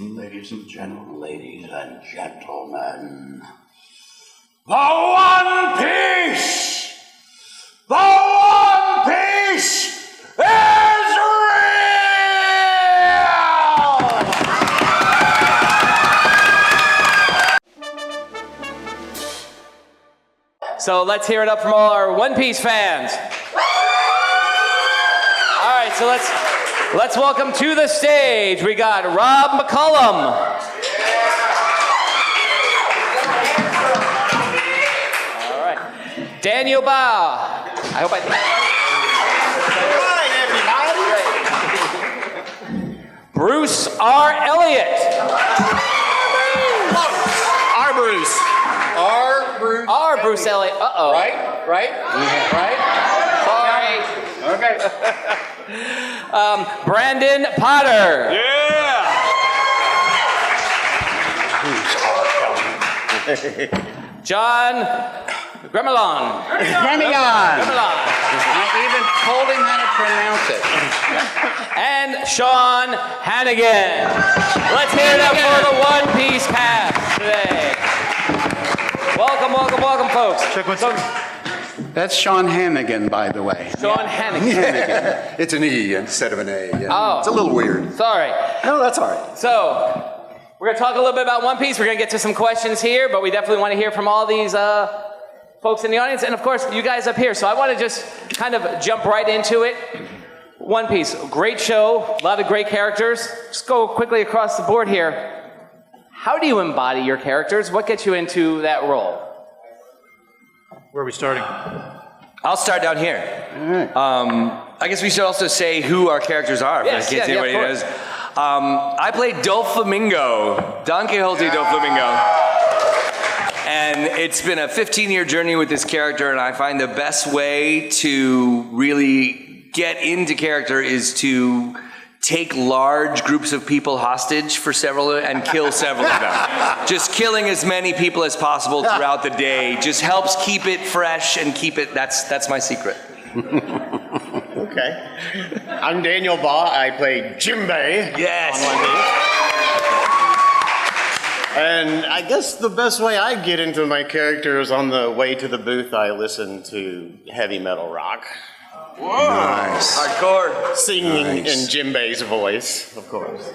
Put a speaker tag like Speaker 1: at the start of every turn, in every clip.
Speaker 1: Ladies and gentlemen, the One Piece! The One Piece is real!
Speaker 2: So let's hear it up from all our One Piece fans. All right, so let's welcome to the stage. We got Rob McCollum. All right. Daniel Baugh. I hope I did. Hi, everybody. Bruce R. Elliott.
Speaker 1: Our Bruce.
Speaker 2: R. Bruce Elliott. Uh-oh.
Speaker 1: Right?
Speaker 2: Sorry.
Speaker 1: Okay.
Speaker 2: Brandon Potter.
Speaker 1: Yeah!
Speaker 2: John Gremillion.
Speaker 3: Gremillion. I even told him how to pronounce it.
Speaker 2: And Sean Hennigan. Let's hear it up for the One Piece cast today. Welcome, folks.
Speaker 3: That's Sean Hennigan, by the way.
Speaker 2: Sean Hennigan.
Speaker 4: It's an E instead of an A. Yeah.
Speaker 2: Oh.
Speaker 4: It's a little weird.
Speaker 2: Sorry.
Speaker 4: No, that's all right.
Speaker 2: So, we're going to talk a little bit about One Piece. We're going to get to some questions here, but we definitely want to hear from all these folks in the audience, and of course, you guys up here. So I want to just kind of jump right into it. One Piece, great show, a lot of great characters. Just go quickly across the board here. How do you embody your characters? What gets you into that role?
Speaker 5: Where are we starting?
Speaker 6: I'll start down here.
Speaker 3: All right.
Speaker 6: I guess we should also say who our characters are.
Speaker 2: Yes,
Speaker 6: in case anybody
Speaker 2: of
Speaker 6: knows. I played Doflamingo, Don Quixote Doflamingo. And it's been a 15-year journey with this character, and I find the best way to really get into character is to take large groups of people hostage for several and kill several of them. Just killing as many people as possible throughout the day just helps keep it fresh and keep it, that's my secret.
Speaker 7: Okay. I'm Daniel Baugh. I play Jimbei.
Speaker 6: Yes.
Speaker 7: On One Piece. And I guess the best way I get into my character is on the way to the booth, I listen to heavy metal rock.
Speaker 6: Whoa. Nice. Hardcore.
Speaker 7: Singing in Jimbei's voice, of course.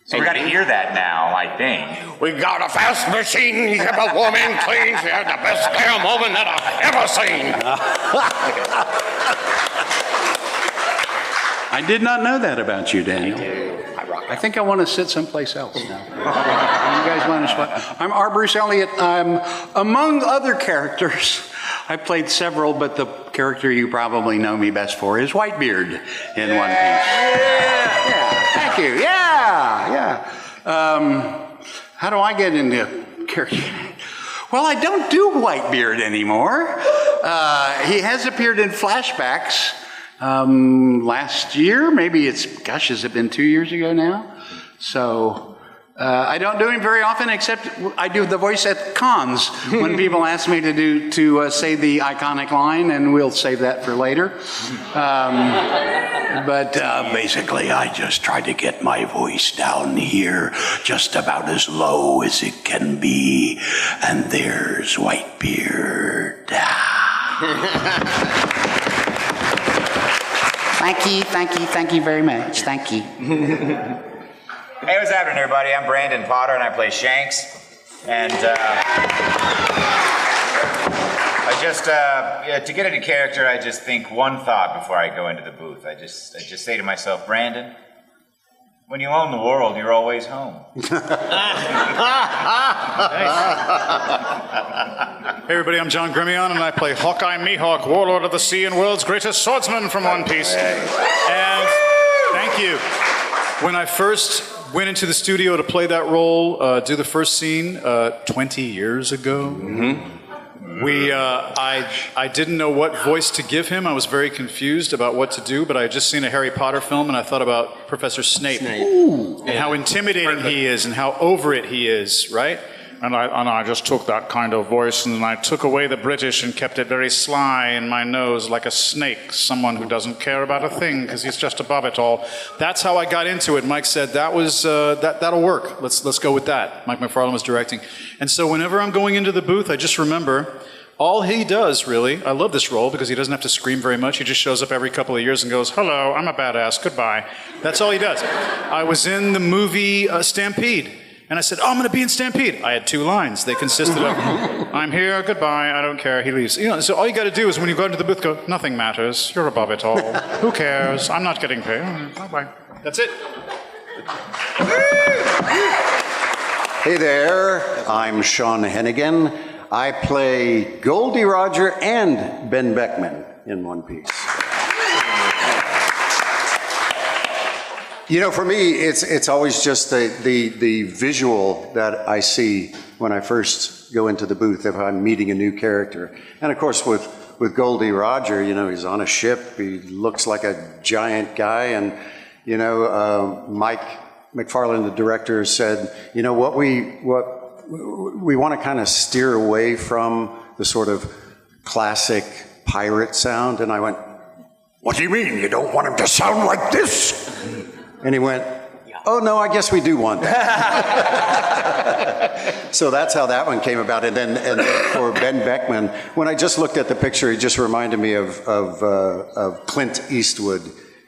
Speaker 5: So we got to hear that now, I think.
Speaker 7: We got a fast machine, you have a woman clean, you have the best damn woman that I've ever seen.
Speaker 3: I did not know that about you, Daniel. I think I want to sit someplace else now. You guys want to swap? I'm R. Bruce Elliott. I'm, among other characters, I played several, but the character you probably know me best for is Whitebeard in One Piece. Yeah, thank you. Yeah. How do I get into character? Well, I don't do Whitebeard anymore. He has appeared in flashbacks last year. Maybe has it been 2 years ago now? So I don't do him very often, except I do the voice at cons when people ask me to say the iconic line, and we'll save that for later. But basically, I just try to get my voice down here just about as low as it can be. And there's Whitebeard. Thank you very much. Thank you.
Speaker 5: Hey, what's happening, everybody? I'm Brandon Potter, and I play Shanks. And I just, to get into character, I just think one thought before I go into the booth. I just say to myself, Brandon, when you own the world, you're always home. Hey, everybody, I'm John Gremillion, and I play Hawkeye Mihawk, Warlord of the Sea and world's greatest swordsman from One Piece. And thank you. When I first went into the studio to play that role, do the first scene 20 years ago, I didn't know what voice to give him. I was very confused about what to do, but I had just seen a Harry Potter film, and I thought about Professor Snape. And how intimidating he is and how over it he is, right? and I just took that kind of voice, and I took away the British and kept it very sly in my nose, like a snake, someone who doesn't care about a thing because he's just above it all. That's how I got into it. Mike said that'll work. Let's go with that. Mike McFarlane was directing, and so whenever I'm going into the booth, I just remember. All he does, really, I love this role because he doesn't have to scream very much. He just shows up every couple of years and goes, hello, I'm a badass, goodbye. That's all he does. I was in the movie Stampede, and I said, oh, I'm going to be in Stampede. I had 2 lines. They consisted of, I'm here, goodbye, I don't care, he leaves. So all you got to do is when you go into the booth, go, nothing matters, you're above it all. Who cares? I'm not getting paid. Bye-bye. That's it.
Speaker 3: Hey there, I'm Sean Hennigan. I play Goldie Roger and Ben Beckman in One Piece. For me, it's always just the visual that I see when I first go into the booth if I'm meeting a new character. And of course, with Goldie Roger, he's on a ship. He looks like a giant guy, and Mike McFarlane, the director, said, what we want to kind of steer away from the sort of classic pirate sound. And I went, what do you mean? You don't want him to sound like this? And he went, oh, no, I guess we do want that. So that's how that one came about. And then for Ben Beckman, when I just looked at the picture, he just reminded me of Clint Eastwood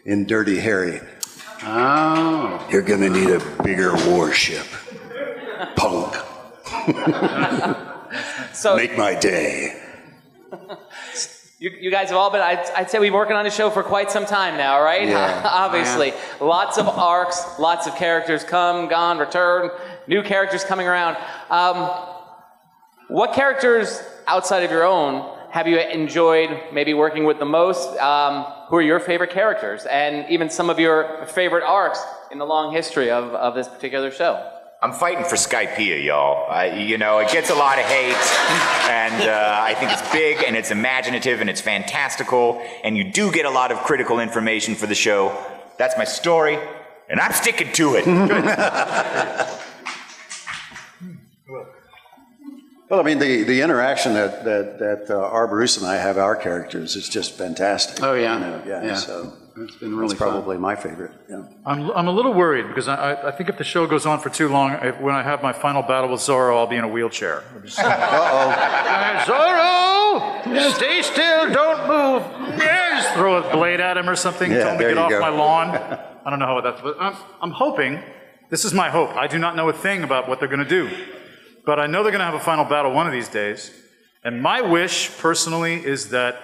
Speaker 3: in Dirty Harry. Oh. You're going to need a bigger warship, punk.
Speaker 2: So
Speaker 3: make my day.
Speaker 2: You guys have all been, I'd say we've been working on the show for quite some time now, right?
Speaker 3: Yeah.
Speaker 2: Obviously. Lots of arcs, lots of characters come, gone, return, new characters coming around. What characters outside of your own have you enjoyed maybe working with the most? Who are your favorite characters? And even some of your favorite arcs in the long history of this particular show?
Speaker 1: I'm fighting for Skypiea, y'all. It gets a lot of hate, and I think it's big, and it's imaginative, and it's fantastical, and you do get a lot of critical information for the show. That's my story, and I'm sticking to it.
Speaker 3: Well, I mean, the interaction that R. Bruce and I have our characters is just fantastic.
Speaker 8: Oh, yeah.
Speaker 3: Yeah. So
Speaker 8: it's been really
Speaker 3: that's probably my favorite. Yeah.
Speaker 5: I'm a little worried because I think if the show goes on for too long, when I have my final battle with Zorro, I'll be in a wheelchair. Zorro! Stay still, don't move. Yes! Throw a blade at him or something.
Speaker 3: Yeah,
Speaker 5: Tell him to get off
Speaker 3: go.
Speaker 5: my lawn. I don't know how that's, but I'm hoping, this is my hope. I do not know a thing about what they're going to do. But I know they're going to have a final battle one of these days. And my wish, personally, is that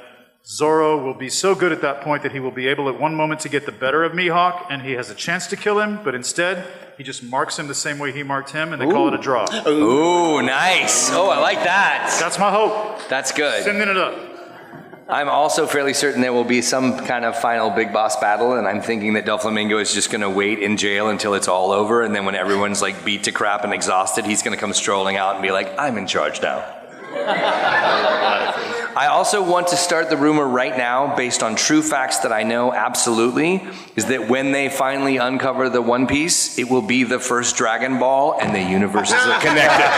Speaker 5: Zorro will be so good at that point that he will be able at one moment to get the better of Mihawk, and he has a chance to kill him, but instead, he just marks him the same way he marked him, and they call it a draw.
Speaker 6: Ooh, nice. Oh, I like that.
Speaker 5: That's my hope.
Speaker 6: That's good.
Speaker 5: Sending it up.
Speaker 6: I'm also fairly certain there will be some kind of final big boss battle, and I'm thinking that Doflamingo is just going to wait in jail until it's all over, and then when everyone's like beat to crap and exhausted, he's going to come strolling out and be like, I'm in charge now. I also want to start the rumor right now, based on true facts that I know absolutely, is that when they finally uncover the One Piece, it will be the first Dragon Ball, and the universes are connected.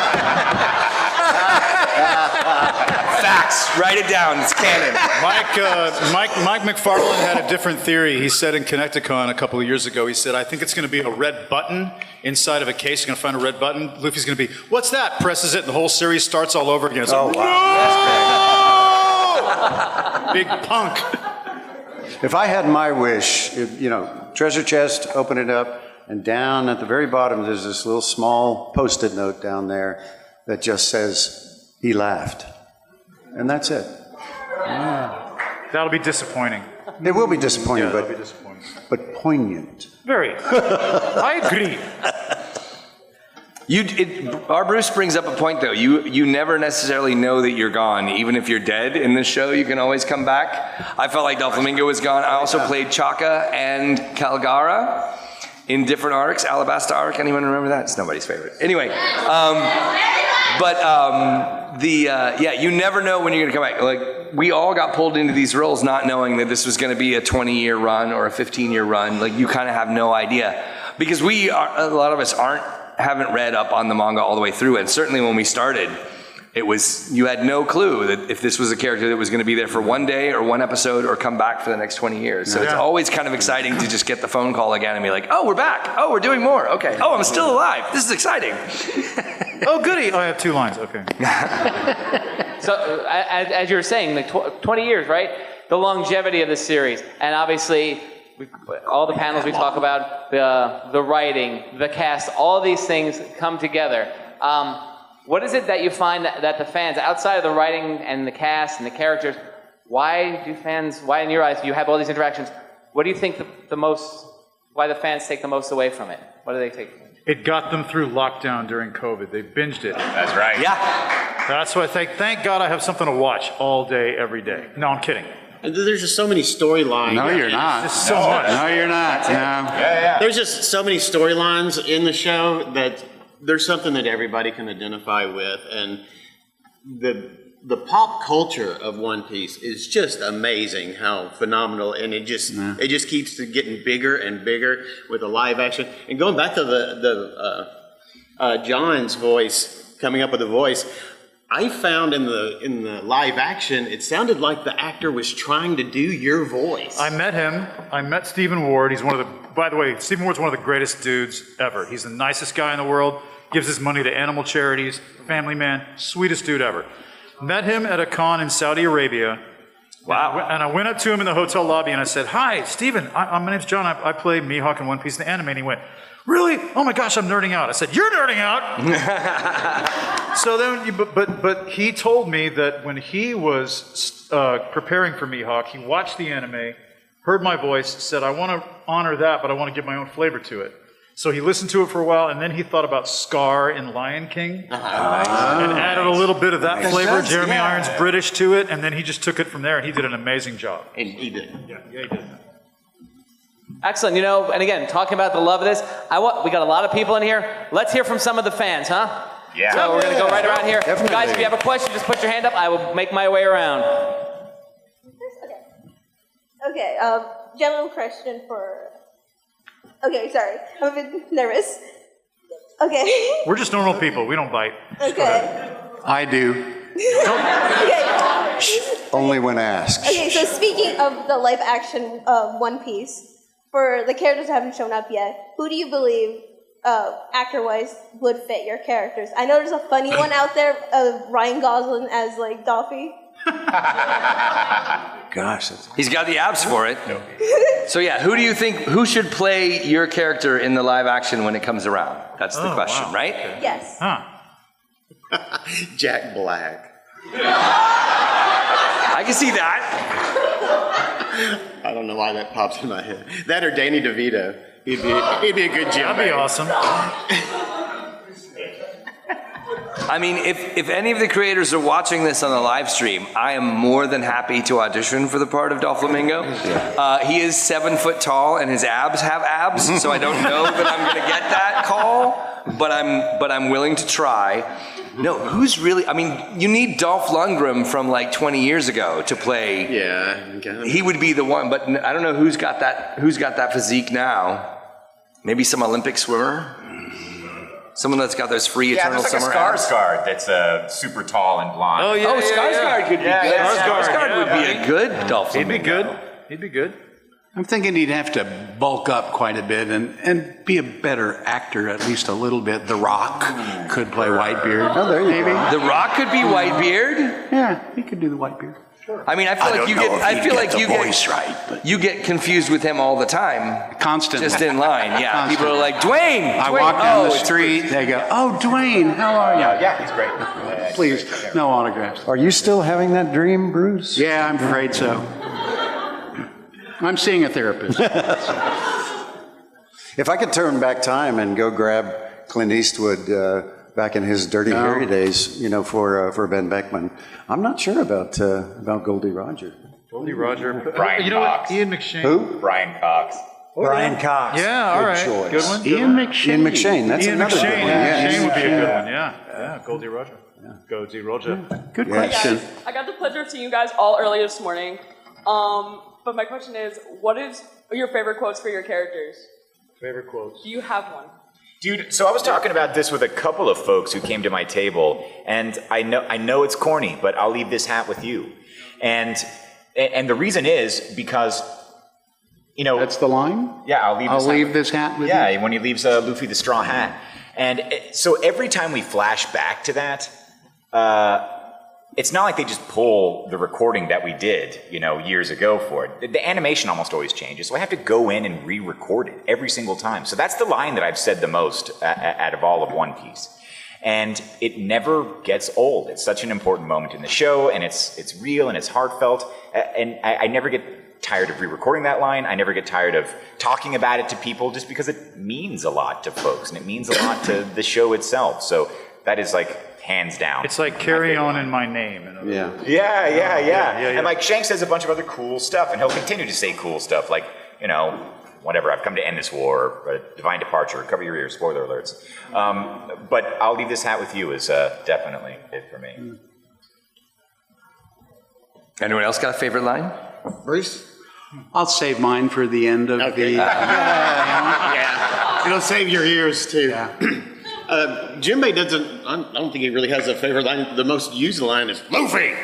Speaker 6: Facts. Write it down. It's canon.
Speaker 5: Mike McFarlane had a different theory. He said in Connecticon a couple of years ago, he said, I think it's going to be a red button inside of a case. You're going to find a red button. Luffy's going to be, what's that? Presses it, and the whole series starts all over again. It's like,
Speaker 3: wow.
Speaker 5: big punk.
Speaker 3: If I had my wish, treasure chest, open it up, and down at the very bottom, there's this little small Post-it note down there that just says, he laughed. And that's it.
Speaker 5: Yeah. That'll be disappointing.
Speaker 3: It will be disappointing,
Speaker 5: Yeah, that'll be disappointing.
Speaker 3: but poignant.
Speaker 5: Very. I agree.
Speaker 6: Our Bruce brings up a point, though. You never necessarily know that you're gone. Even if you're dead in this show, you can always come back. I felt like Doflamingo was gone. I also played Chaka and Calgara in different arcs. Alabasta arc, anyone remember that? It's nobody's favorite. Anyway, you never know when you're going to come back. Like, we all got pulled into these roles not knowing that this was going to be a 20-year run or a 15-year run. Like, you kind of have no idea. Because a lot of us haven't read up on the manga all the way through, and certainly when we started, you had no clue that if this was a character that was going to be there for one day or one episode or come back for the next 20 years. So it's always kind of exciting to just get the phone call again and be like, oh, we're back. Oh, we're doing more. Okay. Oh, I'm still alive. This is exciting.
Speaker 5: Oh, goody. Oh, I have 2 lines. Okay.
Speaker 2: So, as you were saying, like 20 years, right? The longevity of the series. And obviously, all the panels we talk about, the writing, the cast, all these things come together. What is it that you find that the fans, outside of the writing and the cast and the characters, why in your eyes, you have all these interactions, what do you think why the fans take the most away from it? What do they take?
Speaker 5: It got them through lockdown during COVID. They binged it.
Speaker 1: That's right.
Speaker 6: Yeah.
Speaker 5: That's why thank God I have something to watch all day, every day. No, I'm kidding.
Speaker 7: And there's just so many storylines.
Speaker 3: No, you're not.
Speaker 5: Just so much.
Speaker 3: No, you're not. No.
Speaker 1: Yeah.
Speaker 7: There's just so many storylines in the show that there's something that everybody can identify with, and the pop culture of One Piece is just amazing. How phenomenal, and it just keeps getting bigger and bigger with the live action. And going back to the John's voice, coming up with a voice, I found in the live action, it sounded like the actor was trying to do your voice.
Speaker 5: I met him. I met Stephen Ward. He's by the way, Stephen Ward's one of the greatest dudes ever. He's the nicest guy in the world. Gives his money to animal charities. Family man. Sweetest dude ever. Met him at a con in Saudi Arabia.
Speaker 6: Wow.
Speaker 5: And I went up to him in the hotel lobby and I said, "Hi, Stephen. My name's John. I play Mihawk in One Piece in the anime." And he went, "Really? Oh my gosh, I'm nerding out." I said, "You're nerding out." So then, but he told me that when he was preparing for Mihawk, he watched the anime, heard my voice, said, "I want to honor that, but I want to give my own flavor to it." So he listened to it for a while, and then he thought about Scar in Lion King, and added a little bit of that flavor. Jeremy Irons British to it, and then he just took it from there, and he did an amazing job.
Speaker 7: And he did.
Speaker 5: Yeah, he did.
Speaker 2: Excellent. And again, talking about the love of this, we got a lot of people in here. Let's hear from some of the fans, huh?
Speaker 1: Yeah.
Speaker 2: So we're going to go right around here.
Speaker 4: Definitely.
Speaker 2: Guys, if you have a question, just put your hand up. I will make my way around.
Speaker 8: Okay, general question for... Okay, sorry. I'm a bit nervous. Okay.
Speaker 5: We're just normal people. We don't bite.
Speaker 8: Okay.
Speaker 3: I do.
Speaker 8: Okay.
Speaker 4: Only when asked.
Speaker 8: Okay, so speaking of the live action One Piece, for the characters that haven't shown up yet, who do you believe, actor-wise, would fit your characters? I know there's a funny one out there of Ryan Gosling as, like, Dolphy.
Speaker 4: Gosh,
Speaker 6: He's got the abs for it. So yeah, who should play your character in the live action when it comes around? That's the question,
Speaker 5: wow.
Speaker 6: right?
Speaker 8: Yes.
Speaker 5: Huh.
Speaker 7: Jack Black.
Speaker 6: I can see that.
Speaker 7: I don't know why that pops in my head. That or Danny DeVito. He'd be a good Jimbei.
Speaker 5: That'd be awesome.
Speaker 6: I mean, if any of the creators are watching this on the live stream, I am more than happy to audition for the part of Doflamingo. He is 7 foot tall and his abs have abs, so I don't know that I'm going to get that call, but I'm willing to try. No, who's really? I mean, you need Dolph Lundgren from like 20 years ago to play.
Speaker 7: Yeah.
Speaker 6: He would be the one, but I don't know who's got that physique now. Maybe some Olympic swimmer. Someone that's got those free eternal
Speaker 1: there's like
Speaker 6: summer
Speaker 1: a
Speaker 6: abs.
Speaker 1: Skarsgård that's super tall and blonde.
Speaker 5: Oh, yeah.
Speaker 6: Oh, Skarsgård could be good. Skarsgård would be a good Dolph
Speaker 5: He'd be
Speaker 6: Lundgren.
Speaker 5: good. He'd be good.
Speaker 3: I'm thinking he'd have to bulk up quite a bit and be a better actor, at least a little bit. The Rock could play Whitebeard.
Speaker 4: Oh, there you
Speaker 3: maybe.
Speaker 4: go.
Speaker 6: The Rock could be Whitebeard.
Speaker 3: Yeah, he could do the Whitebeard.
Speaker 6: I mean, I feel like you get confused with him all the time.
Speaker 3: Constantly.
Speaker 6: Just in line, yeah. People are like, Dwayne.
Speaker 3: I
Speaker 6: Dwayne.
Speaker 3: walk down the
Speaker 6: it's
Speaker 3: street, they go, "Oh, Dwayne, how are you?"
Speaker 1: Yeah, he's great.
Speaker 3: Please, no autographs.
Speaker 4: Are you still having that dream, Bruce?
Speaker 3: Yeah, I'm afraid so. I'm seeing a therapist.
Speaker 4: If I could turn back time and go grab Clint Eastwood back in his Dirty Harry days, for Ben Beckman, I'm not sure about Goldie Roger.
Speaker 5: Goldie Roger.
Speaker 1: Brian
Speaker 5: You know what?
Speaker 1: Cox.
Speaker 5: Ian McShane.
Speaker 4: Who?
Speaker 1: Brian Cox.
Speaker 4: Brian Cox.
Speaker 5: Yeah, all
Speaker 4: Good
Speaker 5: right.
Speaker 4: choice.
Speaker 5: Good one.
Speaker 3: Ian McShane.
Speaker 4: Ian McShane. That's
Speaker 5: Ian
Speaker 4: another
Speaker 5: McShane.
Speaker 4: good one.
Speaker 5: Yeah, McShane would be a
Speaker 4: Yeah.
Speaker 5: good one. Yeah. Goldie Roger. Goldie Roger.
Speaker 3: Good
Speaker 4: Yeah.
Speaker 3: question.
Speaker 9: Guys, I got the pleasure of seeing you guys all early this morning. But my question is, what is your favorite quotes for your characters?
Speaker 5: Favorite quotes.
Speaker 9: Do you have one?
Speaker 1: Dude, so I was talking about this with a couple of folks who came to my table, and I know it's corny, but I'll leave this hat with you. And the reason is because, you know...
Speaker 3: That's the line?
Speaker 1: Yeah, I'll leave
Speaker 3: this hat with you?
Speaker 1: Yeah, when he leaves Luffy the straw hat. And so every time we flash back to that, it's not like they just pull the recording that we did, years ago for it. The animation almost always changes, so I have to go in and re-record it every single time. So that's the line that I've said the most out of all of One Piece. And it never gets old. It's such an important moment in the show, and it's real and it's heartfelt. And I never get tired of re-recording that line. I never get tired of talking about it to people just because it means a lot to folks and it means a lot to the show itself. So that is like hands down.
Speaker 5: It's like carry on in my name.
Speaker 1: Yeah. And like Shanks says a bunch of other cool stuff, and he'll continue to say cool stuff like, whatever, I've come to end this war, divine departure, cover your ears, spoiler alerts. But I'll leave this hat with you is definitely it for me.
Speaker 6: Anyone else got a favorite line?
Speaker 7: Bruce?
Speaker 3: I'll save mine for the end of the...
Speaker 7: Yeah. It'll save your ears, too.
Speaker 3: Yeah.
Speaker 7: Jimbei doesn't... I don't think he really has a favorite line. The most used line is, Luffy! ...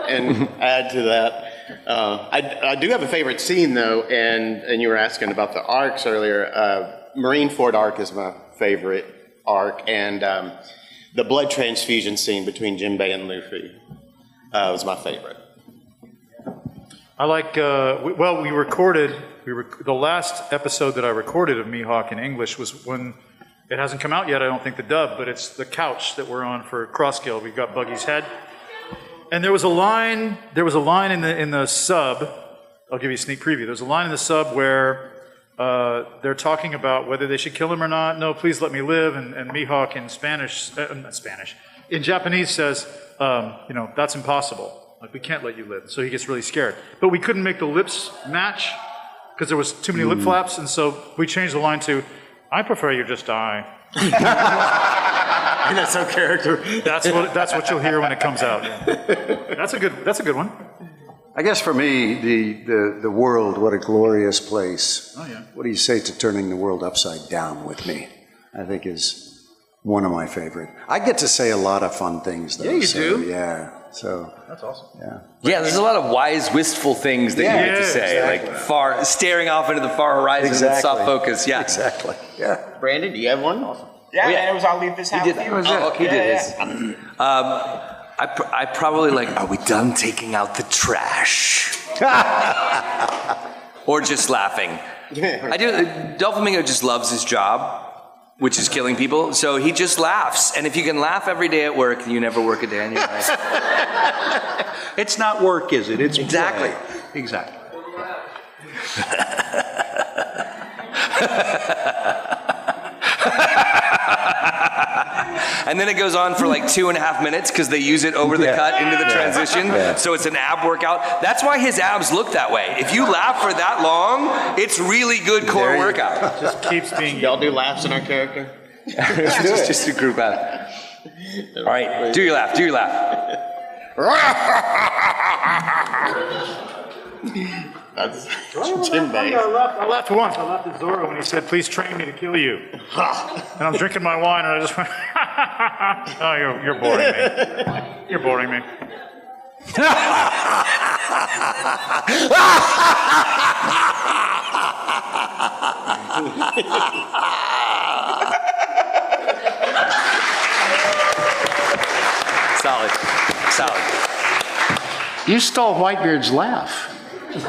Speaker 7: And add to that. I do have a favorite scene, though, and you were asking about the arcs earlier. Marineford arc is my favorite arc, and the blood transfusion scene between Jimbei and Luffy was my favorite.
Speaker 5: I like, we recorded, the last episode that I recorded of Mihawk in English was when, it hasn't come out yet, I don't think, the dub, but it's the couch that we're on for Crosskill. We got Buggy's head. And there was a line in the sub, I'll give you a sneak preview, there's a line in the sub where they're talking about whether they should kill him or not. No, please let me live. And Mihawk in in Japanese says, that's impossible. Like, we can't let you live. So he gets really scared. But we couldn't make the lips match because there was too many lip flaps. And so we changed the line to, I prefer you just die.
Speaker 7: And that's our character.
Speaker 5: That's what you'll hear when it comes out. That's a good one.
Speaker 4: I guess for me, the world, what a glorious place.
Speaker 5: Oh, yeah.
Speaker 4: What do you say to turning the world upside down with me? I think is one of my favorite. I get to say a lot of fun things, though.
Speaker 5: Yeah, you do.
Speaker 4: Yeah, so.
Speaker 5: That's awesome.
Speaker 6: Yeah, there's a lot of wise, wistful things that you get to say,
Speaker 4: exactly.
Speaker 6: like staring off into the far horizon with soft focus. Yeah,
Speaker 4: exactly. Yeah.
Speaker 7: Brandon, do you have one? Awesome.
Speaker 1: Yeah, and it was I'll leave this hat with you.
Speaker 6: He did his. I probably are we done taking out the trash? Or just laughing. I do. Doflamingo just loves his job, which is killing people, so he just laughs. And if you can laugh every day at work, you never work a day in your life.
Speaker 3: It's not work, is it? It's
Speaker 6: Exactly.
Speaker 3: play. Exactly.
Speaker 6: And then it goes on for 2.5 minutes because they use it over the cut into the transition. So it's an ab workout. That's why his abs look that way. If you laugh for that long, it's really good core workout.
Speaker 5: Just keeps being...
Speaker 7: Y'all do laughs in our character?
Speaker 6: just a group out. All right, do your laugh.
Speaker 7: That's Jimbei.
Speaker 5: I laughed once. I laughed at Zoro when he said, please train me to kill you. And I'm drinking my wine and I just went, oh, you're boring me. You're boring me.
Speaker 6: Solid.
Speaker 3: You stole Whitebeard's laugh.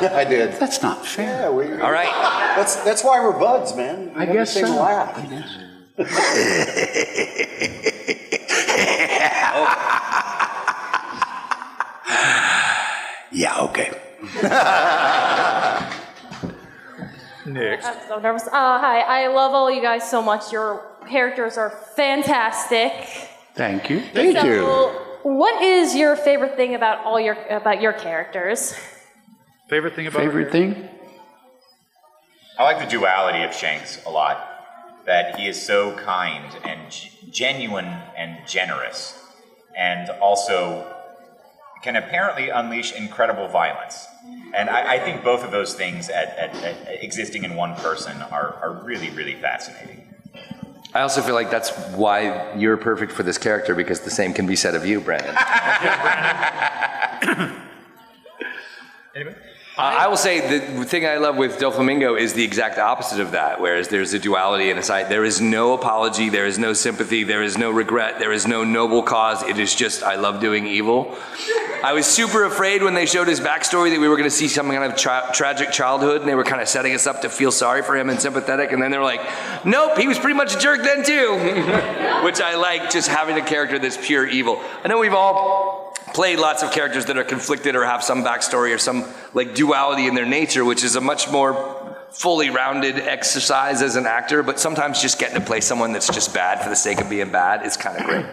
Speaker 4: I did.
Speaker 3: That's not fair.
Speaker 4: Yeah,
Speaker 6: All right.
Speaker 4: That's why we're buds, man.
Speaker 3: I guess so.
Speaker 4: Laugh.
Speaker 3: I guess.
Speaker 4: Yeah, okay.
Speaker 5: Next.
Speaker 9: I'm so nervous. Hi, I love all you guys so much. Your characters are fantastic.
Speaker 3: Thank you.
Speaker 4: Thank you.
Speaker 9: What is your favorite thing about your characters?
Speaker 5: Favorite thing about
Speaker 3: Favorite thing?
Speaker 1: I like the duality of Shanks a lot. That he is so kind and genuine and generous, and also can apparently unleash incredible violence. And I think both of those things at existing in one person are really, really fascinating.
Speaker 6: I also feel like that's why you're perfect for this character, because the same can be said of you, Brandon.
Speaker 1: Anybody?
Speaker 6: I will say the thing I love with Doflamingo is the exact opposite of that, whereas there's a duality in a side. There is no apology, there is no sympathy, there is no regret, there is no noble cause. It is just, I love doing evil. I was super afraid when they showed his backstory that we were going to see some kind of tragic childhood, and they were kind of setting us up to feel sorry for him and sympathetic, and then they were like, nope, he was pretty much a jerk then too. Which I like, just having a character that's pure evil. I know we've all played lots of characters that are conflicted or have some backstory or some like duality in their nature, which is a much more fully rounded exercise as an actor, but sometimes just getting to play someone that's just bad for the sake of being bad is kind of great.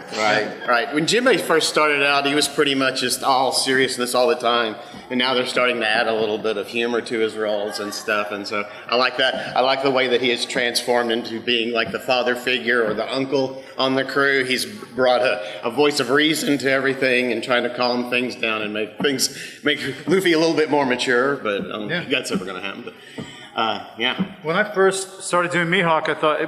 Speaker 7: Right. When Jimbei first started out, he was pretty much just all seriousness all the time, and now they're starting to add a little bit of humor to his roles and stuff, and so I like that. I like the way that he has transformed into being like the father figure or the uncle on the crew. He's brought a voice of reason to everything and trying to calm things down and make Luffy a little bit more mature, but that's never going to happen. But,
Speaker 5: When I first started doing Mihawk, I thought,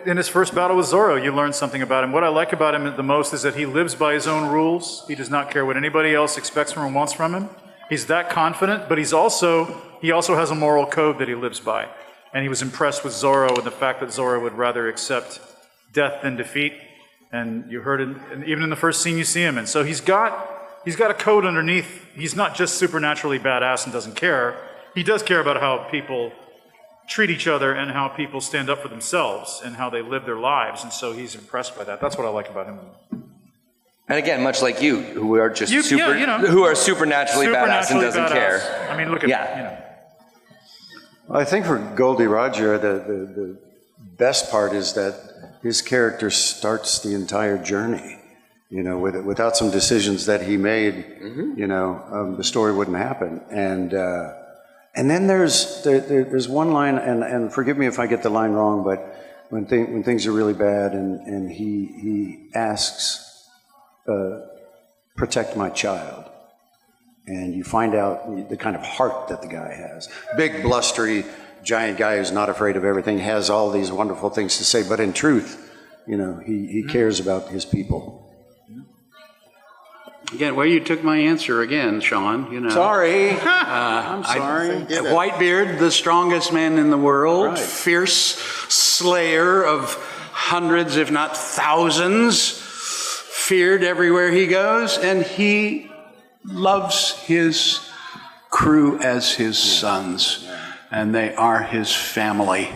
Speaker 5: in his first battle with Zoro, you learn something about him. What I like about him the most is that he lives by his own rules. He does not care what anybody else expects from or wants from him. He's that confident, but he also has a moral code that he lives by. And he was impressed with Zoro and the fact that Zoro would rather accept death than defeat. And you heard it even in the first scene you see him in. So he's got a code underneath. He's not just supernaturally badass and doesn't care. He does care about how people treat each other and how people stand up for themselves and how they live their lives. And so he's impressed by that. That's what I like about him.
Speaker 6: And again, much like you, who are just who are supernaturally badass and doesn't care.
Speaker 5: I mean, look at
Speaker 4: Well, I think for Goldie Roger, the best part is that his character starts the entire journey. Without some decisions that he made, the story wouldn't happen. And then there's one line, and forgive me if I get the line wrong, but when things are really bad, and he asks, "Protect my child," and you find out the kind of heart that the guy has. Big, blustery, giant guy who's not afraid of everything, has all these wonderful things to say, but in truth, he cares about his people.
Speaker 3: Again, well, you took my answer again, Sean.
Speaker 4: Sorry. I'm sorry.
Speaker 3: Whitebeard, the strongest man in the world,
Speaker 4: Right.
Speaker 3: Fierce slayer of hundreds, if not thousands, feared everywhere he goes, and he loves his crew as his sons, and they are his family.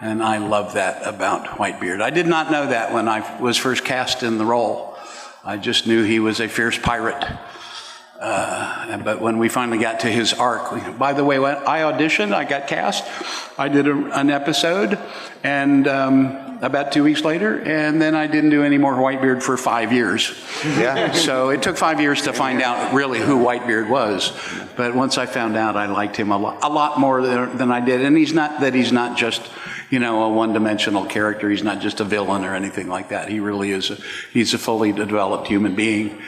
Speaker 3: And I love that about Whitebeard. I did not know that when I was first cast in the role. I just knew he was a fierce pirate. But when we finally got to his arc, by the way, when I auditioned, I got cast. I did an episode, and about 2 weeks later, and then I didn't do any more Whitebeard for 5 years.
Speaker 4: Yeah.
Speaker 3: So it took 5 years to find out really who Whitebeard was. But once I found out, I liked him a lot more than I did. And he's not just a one-dimensional character. He's not just a villain or anything like that. He really is he's a fully developed human being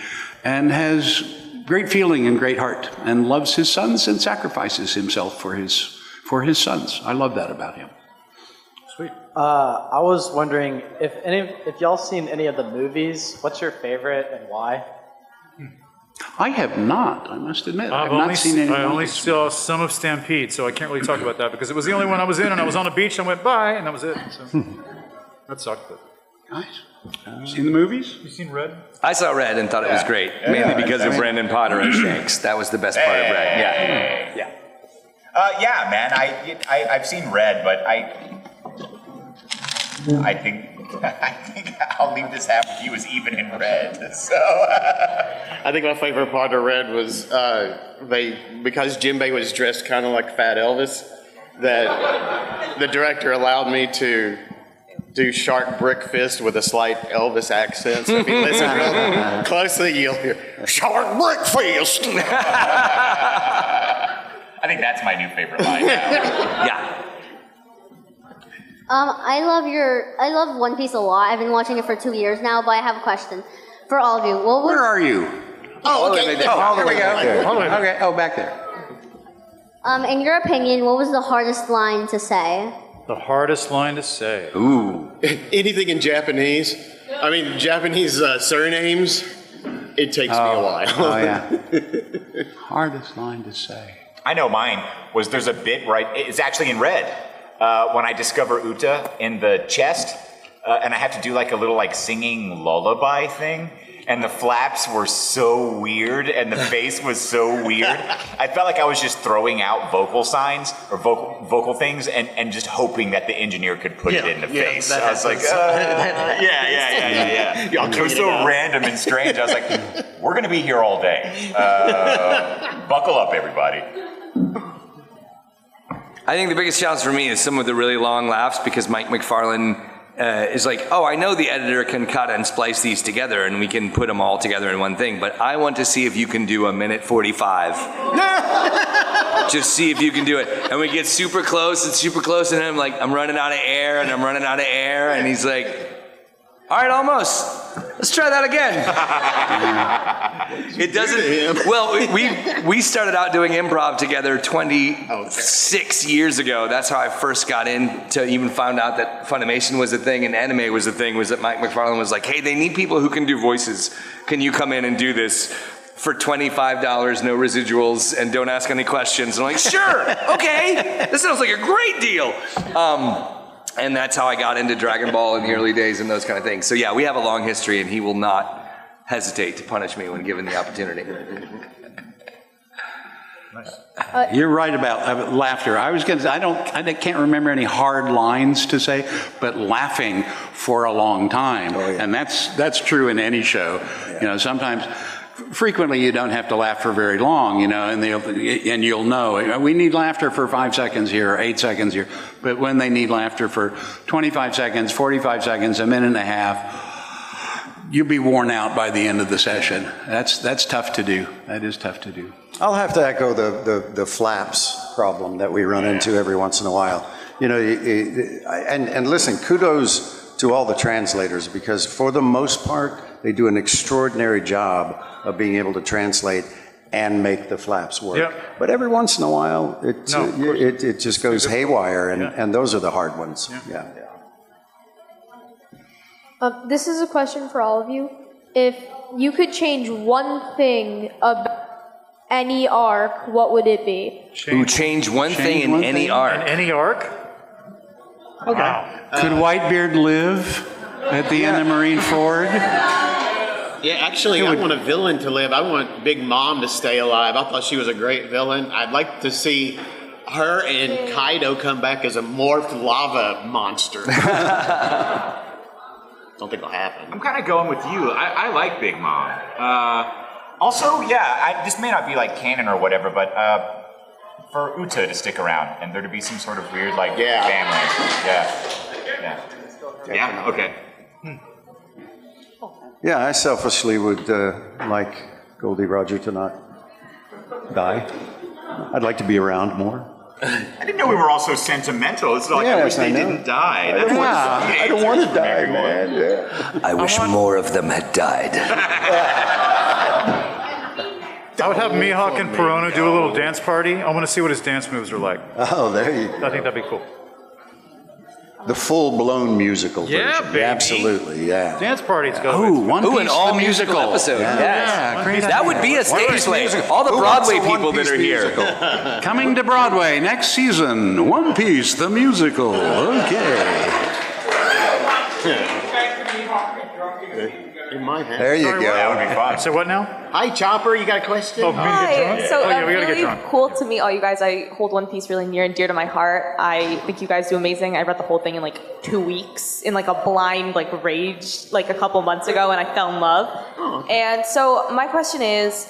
Speaker 3: and has great feeling and great heart and loves his sons and sacrifices himself for his sons. I love that about him.
Speaker 5: Sweet.
Speaker 10: I was wondering if y'all seen any of the movies. What's your favorite and why?
Speaker 3: I have not, I must admit.
Speaker 5: I only saw some of Stampede, so I can't really talk about that because it was the only one I was in, and I was on a beach, and I went bye, and that was it. So that sucked. But.
Speaker 3: Nice. Seen the movies?
Speaker 5: You seen Red?
Speaker 6: I saw Red and thought it was great, mainly because of Brandon Potter as Shanks. That was the best part of Red.
Speaker 1: Yeah, man. I've seen Red, but I think I'll leave this half with you as even in Red. So
Speaker 7: I think my favorite part of Red was because Jimbei was dressed kind of like Fat Elvis, that the director allowed me to do Shark Brick Fist with a slight Elvis accent. So if you listen real closely, you'll hear Shark Brick Fist.
Speaker 1: I think that's my new favorite line now.
Speaker 6: Yeah.
Speaker 11: I love One Piece a lot. I've been watching it for 2 years now, but I have a question for all of you.
Speaker 3: Where are you?
Speaker 7: Oh, okay.
Speaker 3: Oh, there we go. Okay. Oh, back there.
Speaker 11: In your opinion, what was the hardest line to say?
Speaker 5: The hardest line to say.
Speaker 6: Ooh.
Speaker 7: Anything in Japanese? I mean, Japanese surnames, it takes me a while.
Speaker 3: Oh, yeah. Hardest line to say.
Speaker 1: I know mine was there's a bit right, it's actually in red, when I discover Uta in the chest, and I have to do like a little like singing lullaby thing, and the flaps were so weird, and the face was so weird. I felt like I was just throwing out vocal signs or vocal things, and just hoping that the engineer could put it in the face. I was like, yeah. It was so random and strange. I was like, we're gonna be here all day. Buckle up, everybody.
Speaker 6: I think the biggest challenge for me is some of the really long laughs because Mike McFarlane is like, oh, I know the editor can cut and splice these together and we can put them all together in one thing, but I want to see if you can do a minute 45. Just see if you can do it. And we get super close, and I'm like, I'm running out of air, and he's like, all right, almost. Let's try that again. It doesn't. Well, we started out doing improv together 26 years ago. That's how I first got into even found out that Funimation was a thing and anime was a thing. Was that Mike McFarlane was like, hey, they need people who can do voices. Can you come in and do this for $25, no residuals, and don't ask any questions? And I'm like, sure, okay. This sounds like a great deal. And that's how I got into Dragon Ball in the early days and those kind of things. So yeah, we have a long history, and he will not hesitate to punish me when given the opportunity.
Speaker 3: You're right about laughter. I was going to say, I can't remember any hard lines to say, but laughing for a long time. Oh, yeah. And that's true in any show. Yeah. You know, sometimes, frequently you don't have to laugh for very long, you know, and you'll know, we need laughter for 5 seconds here, or 8 seconds here. But when they need laughter for 25 seconds, 45 seconds, a minute and a half, you'll be worn out by the end of the session. That's tough to do. That is tough to do.
Speaker 4: I'll have to echo the flaps problem that we run into every once in a while. You know, and listen, kudos to all the translators, because for the most part, they do an extraordinary job of being able to translate and make the flaps work. Yep. But every once in a while, it just goes haywire, and those are the hard ones. Yeah.
Speaker 9: This is a question for all of you. If you could change one thing about any arc, what would it be?
Speaker 6: Change one thing in any arc?
Speaker 5: In any arc?
Speaker 3: Okay. Wow. Could Whitebeard live at the end of Marine Ford?
Speaker 7: Yeah, actually, I want a villain to live. I want Big Mom to stay alive. I thought she was a great villain. I'd like to see her and Kaido come back as a morphed lava monster. Don't think it'll happen.
Speaker 1: I'm kind of going with you. I like Big Mom. Also, this may not be like canon or whatever, but for Uta to stick around and there to be some sort of weird like family. Yeah. Okay.
Speaker 4: Yeah, I selfishly would like Goldie Roger to not die. I'd like to be around more.
Speaker 1: I didn't know we were all so sentimental. It's like I wish they didn't die.
Speaker 4: I don't want to die, man. Yeah.
Speaker 6: I wish more of them had died.
Speaker 5: I would have Mihawk and Perona do a little dance party. I want to see what his dance moves are like.
Speaker 4: Oh, there you go.
Speaker 5: I think that'd be cool.
Speaker 4: The full-blown musical version.
Speaker 5: Baby.
Speaker 4: Absolutely, yeah.
Speaker 5: Dance parties go.
Speaker 3: One Piece,
Speaker 6: an all-musical episode.
Speaker 3: Yeah, great.
Speaker 6: That would be a stage play. All the Broadway people that are here.
Speaker 3: Coming to Broadway next season, One Piece, the musical. Okay.
Speaker 7: In my hand.
Speaker 4: There you go.
Speaker 1: That would be fun.
Speaker 5: So what now?
Speaker 7: Hi, Chopper. You got a question?
Speaker 5: Oh, me to get drunk?
Speaker 12: So
Speaker 5: we gotta
Speaker 12: really
Speaker 5: get drunk.
Speaker 12: cool to meet all you guys. I hold One Piece really near and dear to my heart. I think you guys do amazing. I read the whole thing in like 2 weeks in like a blind like rage like a couple months ago, and I fell in love. And so my question is,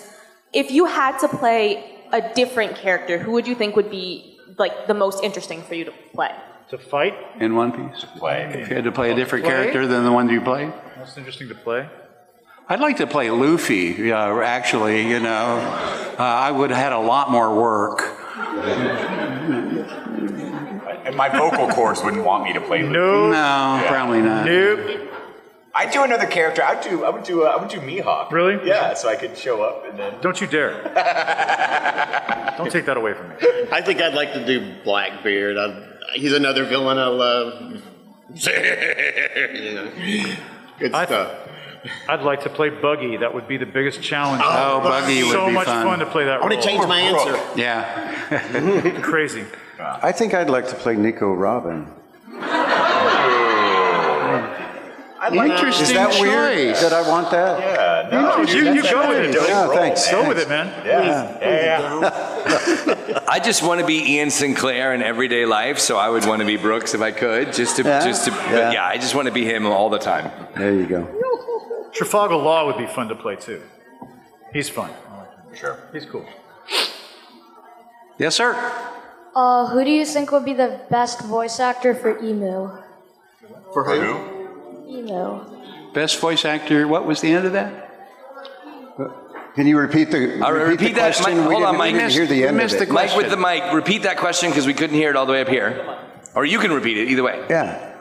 Speaker 12: if you had to play a different character, who would you think would be like the most interesting for you to play?
Speaker 5: To fight?
Speaker 3: In One Piece. If you had to play a different character than the one you played?
Speaker 5: Most interesting to play?
Speaker 3: I'd like to play Luffy, actually, you know. I would have had a lot more work.
Speaker 1: And my vocal cords wouldn't want me to play Luffy.
Speaker 3: No, probably not.
Speaker 5: Nope.
Speaker 1: I'd do another character. I would do Mihawk.
Speaker 5: Really?
Speaker 1: Yeah, so I could show up and then.
Speaker 5: Don't you dare. Don't take that away from me.
Speaker 7: I think I'd like to do Blackbeard. He's another villain I love. Good stuff.
Speaker 5: I'd like to play Buggy. That would be the biggest challenge.
Speaker 3: Oh, Buggy would
Speaker 5: so
Speaker 3: be
Speaker 5: much
Speaker 3: fun.
Speaker 5: fun to play that role.
Speaker 7: I want to change my answer.
Speaker 3: Yeah.
Speaker 5: Crazy.
Speaker 4: I think I'd like to play Nico Robin.
Speaker 3: Interesting
Speaker 4: Is that
Speaker 3: choice.
Speaker 4: weird that I want that?
Speaker 1: Yeah, no,
Speaker 5: You go with it.
Speaker 4: Yeah, thanks.
Speaker 5: Go with it, man.
Speaker 1: Yeah.
Speaker 6: I just want to be Ian Sinclair in everyday life, so I would want to be Brooks if I could, but yeah, I just want to be him all the time.
Speaker 4: There you go.
Speaker 5: Trafalgar Law would be fun to play too. He's fun.
Speaker 1: Sure.
Speaker 5: He's cool.
Speaker 3: Yes, sir.
Speaker 9: Who do you think would be the best voice actor for Emu?
Speaker 7: For who?
Speaker 9: Emu.
Speaker 3: Best voice actor. What was the end of that?
Speaker 4: Can you repeat the
Speaker 6: Repeat that,
Speaker 4: question?
Speaker 6: Mike. Hold on, Mike.
Speaker 4: We didn't hear the end of it.
Speaker 6: Mike with the mic. Repeat that question because we couldn't hear it all the way up here. Or you can repeat it, either way.
Speaker 4: Yeah.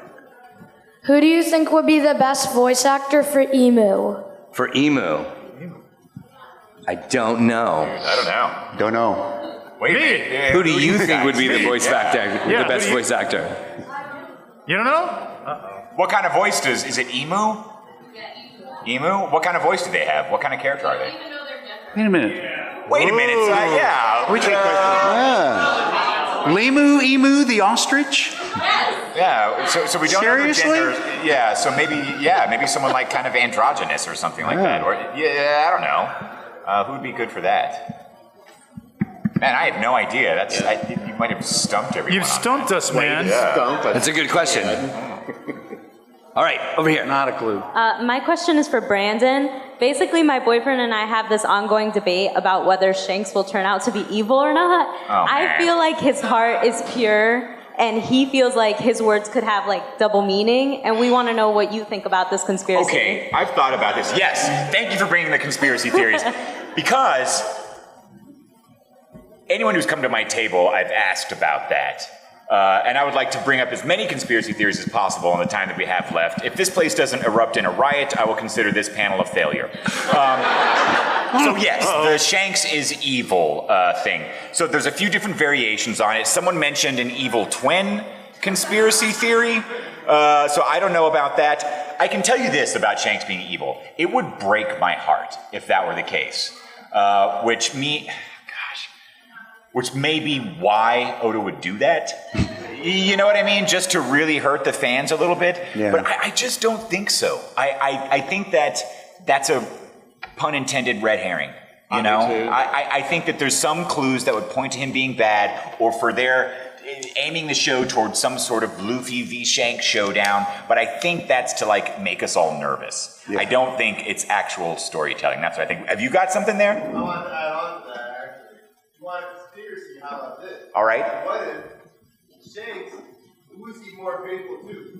Speaker 9: Who do you think would be the best voice actor for Emu?
Speaker 6: For Emu. I don't know.
Speaker 1: I don't know.
Speaker 4: Don't know.
Speaker 1: Wait a minute.
Speaker 6: Who do you think would be the voice actor?
Speaker 5: Yeah,
Speaker 6: The best voice actor?
Speaker 5: You don't know?
Speaker 1: What kind of voice is it Emu? Emu? What kind of voice do they have? What kind of character are they?
Speaker 3: Wait a minute.
Speaker 1: Wait a minute.
Speaker 3: Lemu, Emu, the ostrich?
Speaker 1: Yeah, so we don't
Speaker 3: Seriously?
Speaker 1: know the gender. Yeah, so maybe someone like kind of androgynous or something like that. Or I don't know. Who would be good for that? Man, I have no idea. You might have stumped everyone.
Speaker 5: You've stumped us, man.
Speaker 6: That's a good question. All right, over here.
Speaker 3: Not a clue.
Speaker 13: My question is for Brandon. Basically, my boyfriend and I have this ongoing debate about whether Shanks will turn out to be evil or not. I feel like his heart is pure, and he feels like his words could have like double meaning, and we want to know what you think about this conspiracy.
Speaker 1: Okay, I've thought about this. Yes, thank you for bringing the conspiracy theories. Because anyone who's come to my table, I've asked about that. And I would like to bring up as many conspiracy theories as possible in the time that we have left. If this place doesn't erupt in a riot, I will consider this panel a failure. So yes, the Shanks is evil thing. So there's a few different variations on it. Someone mentioned an evil twin conspiracy theory. So I don't know about that. I can tell you this about Shanks being evil. It would break my heart if that were the case. Which may be why Oda would do that. You know what I mean? Just to really hurt the fans a little bit.
Speaker 4: Yeah.
Speaker 1: But I just don't think so. I think that's a pun intended red herring. You know? I think that there's some clues that would point to him being bad, or for their aiming the show towards some sort of Luffy v. Shanks showdown, but I think that's to like make us all nervous. Yeah. I don't think it's actual storytelling. That's what I think. Have you got something there?
Speaker 14: I want to add on to that, actually. You want a conspiracy, how about this?
Speaker 1: All right.
Speaker 14: What if Shanks, who is he more faithful to?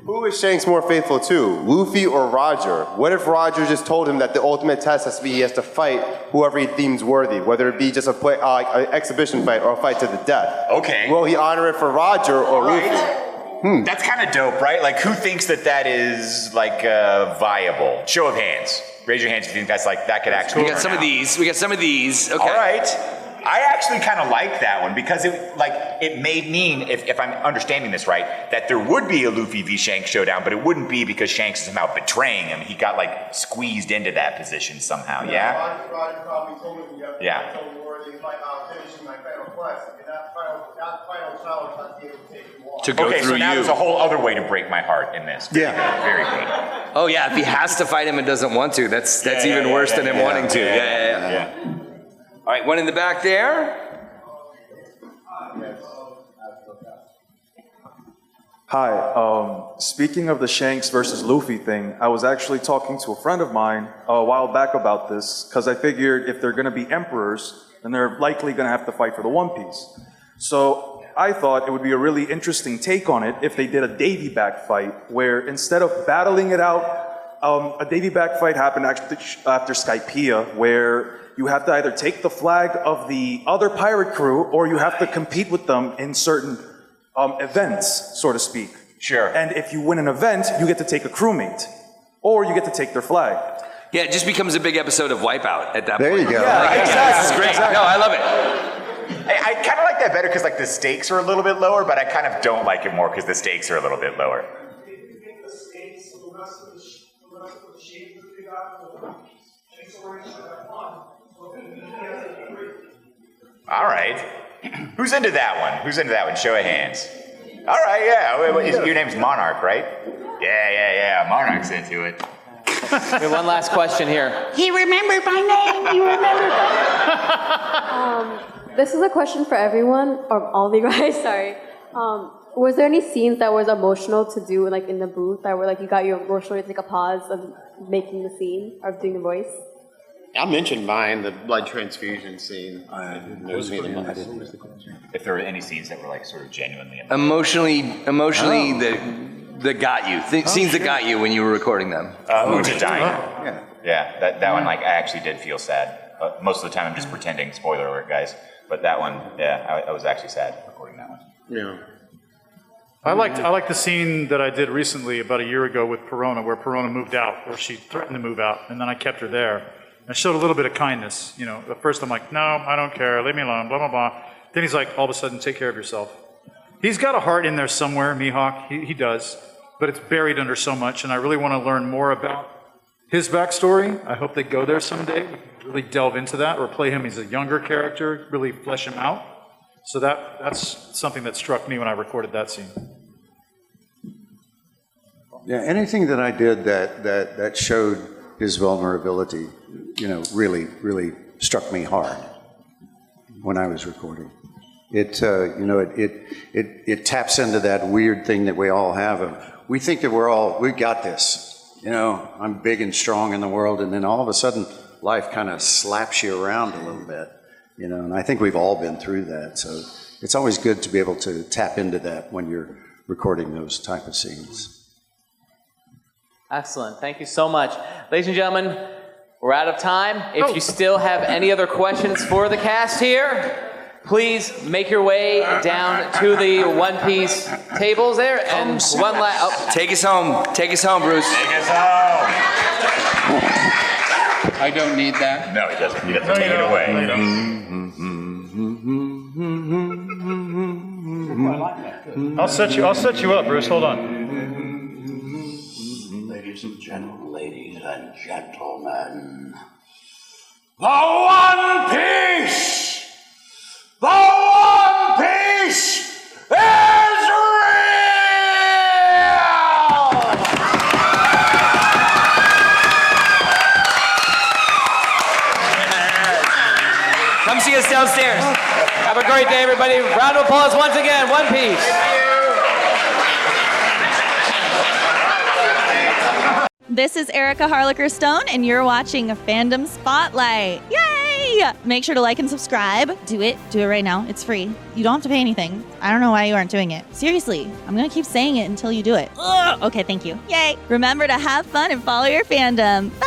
Speaker 15: Who is Shanks more faithful to, Luffy or Roger? What if Roger just told him that the ultimate test has to be he has to fight whoever he deems worthy, whether it be just an exhibition fight or a fight to the death?
Speaker 1: Okay.
Speaker 15: Will he honor it for Roger or Luffy?
Speaker 1: That's kind of dope, right? Like, who thinks that is like viable? Show of hands. Raise your hands if you think that could actually.
Speaker 6: We got some of these. Okay.
Speaker 1: All right. I actually kind of like that one because it may mean, if I'm understanding this right, that there would be a Luffy v. Shanks showdown, but it wouldn't be because Shanks is somehow betraying him. He got squeezed into that position somehow. Yeah.
Speaker 14: Roger probably told him you have to fight worthy, finishing my final quest, and that final challenge has to be able to take you on.
Speaker 6: To go through
Speaker 1: so now
Speaker 6: you.
Speaker 1: there's a whole other way to break my heart in this. Very good. Very good.
Speaker 6: Oh yeah, if he has to fight him and doesn't want to, that's even worse than him wanting to. Yeah. All right, one in the back there.
Speaker 16: Hi. Speaking of the Shanks versus Luffy thing, I was actually talking to a friend of mine a while back about this because I figured if they're going to be emperors, then they're likely going to have to fight for the One Piece. So I thought it would be a really interesting take on it if they did a Davy back fight where instead of battling it out, a Davy back fight happened after Skypiea where you have to either take the flag of the other pirate crew or you have to compete with them in certain events, so to speak.
Speaker 1: Sure.
Speaker 16: And if you win an event, you get to take a crewmate or you get to take their flag.
Speaker 6: Yeah, it just becomes a big episode of Wipeout at that
Speaker 4: There
Speaker 6: point.
Speaker 4: you go.
Speaker 6: Yeah, exactly. This is great. No, I love it.
Speaker 1: I kind of like that better because like the stakes are a little bit lower, but I kind of don't like it more because the stakes are a little bit lower. All right. Who's into that one? Who's into that one? Show of hands. All right, yeah. Your name's Monarch, right? Yeah. Monarch's into it.
Speaker 2: We have one last question here.
Speaker 17: He remembered my name. He remembered my name.
Speaker 9: This is a question for everyone, or all of you guys, sorry. Was there any scenes that was emotional to do, like in the booth, that were like you got your emotional to take a pause of making the scene, or doing the voice?
Speaker 7: I mentioned mine, the blood transfusion scene.
Speaker 1: If there were any scenes that were like sort of genuinely
Speaker 6: Emotionally that got you. Scenes that got you when you were recording them.
Speaker 1: Uja dying. Yeah, that one, like, I actually did feel sad. Most of the time I'm just pretending, spoiler alert, guys. But that one, yeah, I was actually sad recording that one.
Speaker 7: Yeah.
Speaker 5: I liked the scene that I did recently about a year ago with Perona, where Perona moved out, where she threatened to move out, and then I kept her there. I showed a little bit of kindness. You know, at first I'm like, no, I don't care, leave me alone, blah, blah, blah. Then he's like, all of a sudden, take care of yourself. He's got a heart in there somewhere, Mihawk, he does, but it's buried under so much, and I really want to learn more about his backstory. I hope they go there someday, really delve into that, or play him as a younger character, really flesh him out. So that's something that struck me when I recorded that scene.
Speaker 4: Yeah, anything that I did that showed his vulnerability, you know, really struck me hard when I was recording. It taps into that weird thing that we all have of, we think that we got this, you know, I'm big and strong in the world, and then all of a sudden life kind of slaps you around a little bit, you know, and I think we've all been through that, so it's always good to be able to tap into that when you're recording those type of scenes.
Speaker 2: Excellent. Thank you so much. Ladies and gentlemen, we're out of time. If you still have any other questions for the cast here, please make your way down to the One Piece tables there. And one last...
Speaker 6: Take us home. Take us home, Bruce.
Speaker 1: Take us home.
Speaker 3: I don't need that.
Speaker 1: No, he doesn't. You have to take it away.
Speaker 5: I'll set you up, Bruce. Hold on.
Speaker 18: Ladies and gentlemen, the One Piece! The One Piece is real!
Speaker 2: Come see us downstairs. Have a great day, everybody. Round of applause once again. One Piece.
Speaker 19: This is Erica Harlicker-Stone, and you're watching Fandom Spotlight. Yay! Make sure to like and subscribe. Do it right now. It's free. You don't have to pay anything. I don't know why you aren't doing it. Seriously, I'm gonna keep saying it until you do it. Ugh. Okay, thank you. Yay! Remember to have fun and follow your fandom. Bye!